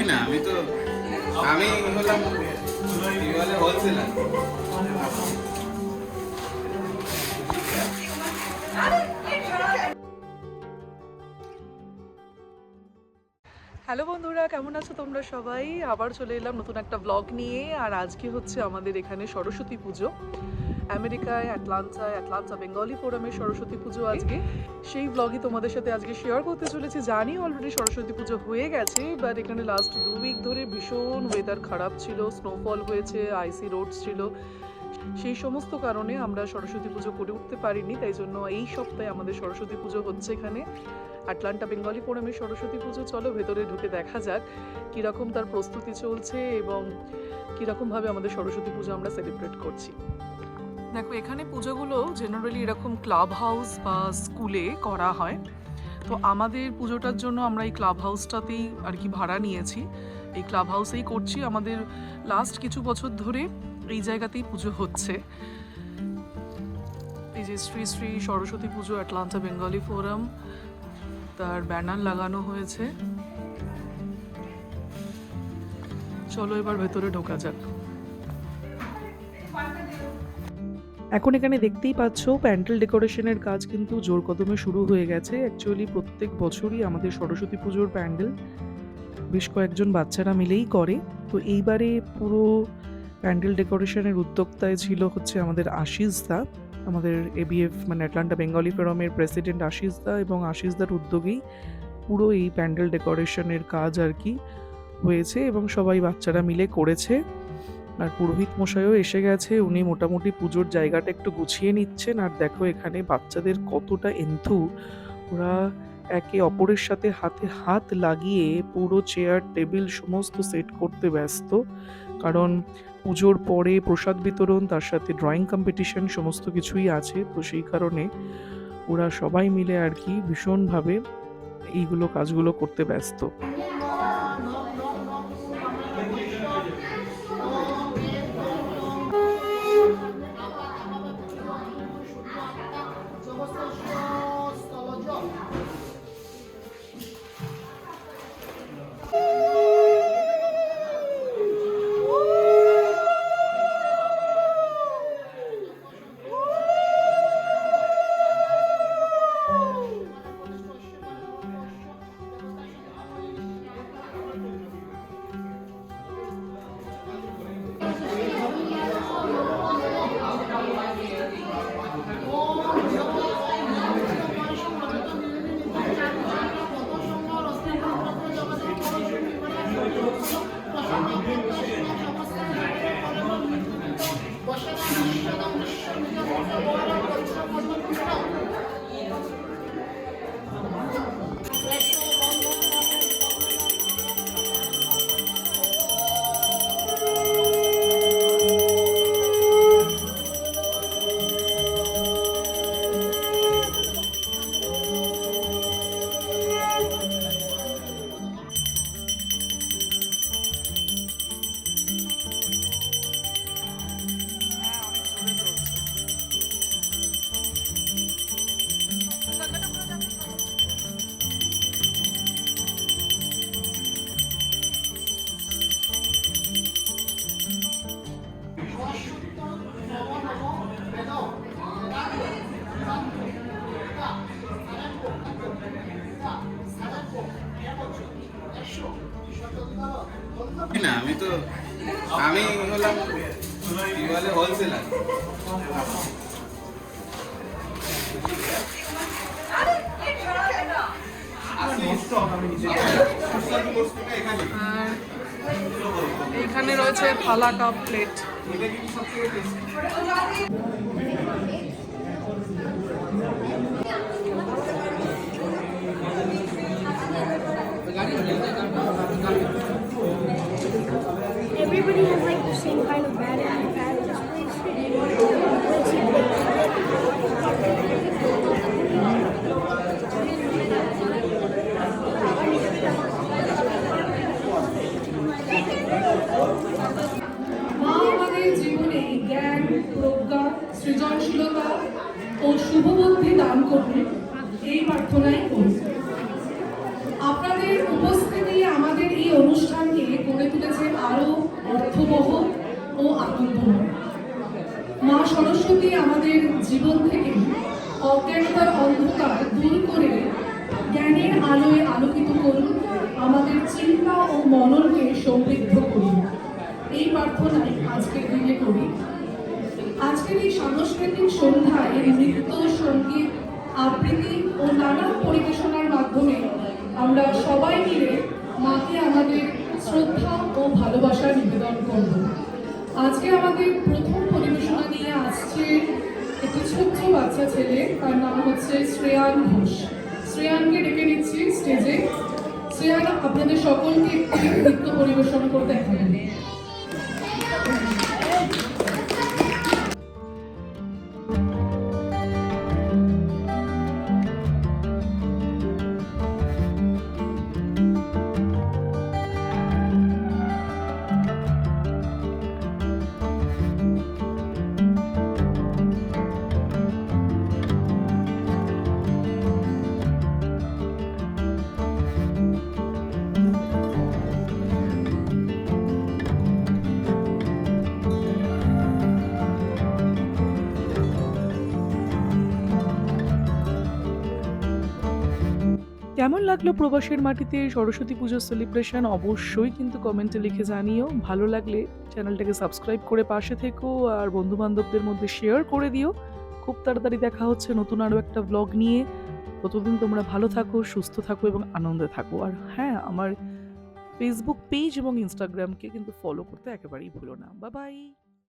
না আমি হলাম হোলসেলার। হ্যালো বন্ধুরা, কেমন আছো তোমরা সবাই? আবার চলে এলাম নতুন একটা ব্লগ নিয়ে। আর আজকে হচ্ছে আমাদের এখানে সরস্বতী পুজো। আমেরিকায় অ্যাটলান্টা বেঙ্গলি ফোরামে সরস্বতী পুজো আজকে। সেই ব্লগই তোমাদের সাথে আজকে শেয়ার করতে চলেছি। জানি অলরেডি সরস্বতী পুজো হয়ে গেছে, বাট এখানে লাস্ট 2 উইক ধরে ভীষণ ওয়েদার খারাপ ছিল, স্নোফল হয়েছে, আইসি রোডস ছিল। সেই সমস্ত কারণে আমরা সরস্বতী পুজো করে উঠতে পারিনি। তাই জন্য এই সপ্তাহে আমাদের সরস্বতী পুজো হচ্ছে এখানে অ্যাটলান্টা বেঙ্গলি ফোরামে সরস্বতী পুজো। চলো ভেতরে ঢুকে দেখা যাক কীরকম তার প্রস্তুতি চলছে এবং কীরকমভাবে আমাদের সরস্বতী পুজো আমরা সেলিব্রেট করছি। দেখো, এখানে পুজোগুলো জেনারেলি এরকম ক্লাব হাউস বা স্কুলে করা হয়। তো আমাদের পুজোটার জন্য আমরা এই ক্লাব হাউসটাতেই আর কি ভাড়া নিয়েছি, এই ক্লাব হাউসেই করছি। আমাদের লাস্ট কিছু বছর ধরে এই জায়গাতেই পুজো হচ্ছে। এই যে শ্রী শ্রী সরস্বতী পুজো অ্যাটলান্টা বেঙ্গলি ফোরাম, তার ব্যানার লাগানো হয়েছে। চলো এবার ভেতরে ঢোকা যাক। এখন এখানে দেখতেই পাচ্ছ প্যান্ডেল ডেকোরেশনের কাজ কিন্তু জোর কদমে শুরু হয়ে গেছে। অ্যাকচুয়ালি প্রত্যেক বছরই আমাদের সরস্বতী পুজোর প্যান্ডেল বেশ কয়েকজন বাচ্চারা মিলেই করে। তো এইবারে পুরো প্যান্ডেল ডেকোরেশনের উদ্যোক্তায় ছিল হচ্ছে আমাদের আশিস দা, আমাদের এবিএফ মানে অ্যাটলান্টা বেঙ্গলি ফোরামের প্রেসিডেন্ট আশিস দা, এবং আশিস দার উদ্যোগেই পুরো এই প্যান্ডেল ডেকোরেশনের কাজ আর কি হয়েছে এবং সবাই বাচ্চারা মিলে করেছে। আর পুরোহিত মশাইও এসে গেছে, উনি মোটামুটি পুজোর জায়গাটা একটু গুছিয়ে নিচ্ছেন। আর দেখো এখানে বাচ্চাদের কতটা এন্থু, ওরা একে অপরের সাথে হাতে হাত লাগিয়ে পুরো চেয়ার টেবিল সমস্ত সেট করতে ব্যস্ত। কারণ পুজোর পরে প্রসাদ বিতরণ, তার সাথে ড্রয়িং কম্পিটিশন সমস্ত কিছুই আছে। তো সেই কারণে ওরা সবাই মিলে আর কি ভীষণভাবে এইগুলো কাজগুলো করতে ব্যস্ত। না আমি হলাম হোলসেলার। এইখানে রয়েছে থালা, cup, plate. Everybody has like the same kind of bad attitude. সৃজনশীলতা ও শুভবুদ্ধি দান করুন, এই প্রার্থনাই করি। আপনাদের উপস্থিতি আমাদের এই অনুষ্ঠানকে করে তুলেছে আরো অর্থবহ ও আনন্দময়। মা সরস্বতী আমাদের জীবন থেকে অজ্ঞানতার অন্ধকার দূর করে জ্ঞানের আলোয় আলোকিত করুন, আমাদের চিন্তা ও মননকে সমৃদ্ধ করুন, এই প্রার্থনাই আজকের দিনে করি। আজকের এই সাংস্কৃতিক সন্ধ্যায় নৃত্য, সঙ্গীত, আবৃত্তি ও নানান পরিবেশনার মাধ্যমে আমরা সবাই মিলে মাকে আমাদের শ্রদ্ধা ও ভালোবাসা নিবেদন করব। আজকে আমাদের প্রথম পরিবেশনা নিয়ে আসছে একটি ছোট্ট বাচ্চা ছেলে, তার নাম হচ্ছে শ্রেয়ান ঘোষ। শ্রেয়ানকে ডেকে নিচ্ছি স্টেজে। শ্রেয়ান আপনাদের সকলকে একটি নৃত্য পরিবেশন করে দেখাবেন। কেমন লাগলো প্রবাসের মাটিতে সরস্বতী পুজোর সেলিব্রেশন অবশ্যই কিন্তু কমেন্টে লিখে জানিও। ভালো লাগলে চ্যানেলটাকে সাবস্ক্রাইব করে পাশে থেকো আর বন্ধু বান্ধবদের মধ্যে শেয়ার করে দিও। খুব তাড়াতাড়ি দেখা হচ্ছে নতুন আরও একটা ব্লগ নিয়ে। ততদিন তোমরা ভালো থাকো, সুস্থ থাকো এবং আনন্দে থাকো। আর হ্যাঁ, আমার ফেসবুক পেজ এবং ইনস্টাগ্রামকে কিন্তু ফলো করতে একেবারেই ভুলো না। Bye bye.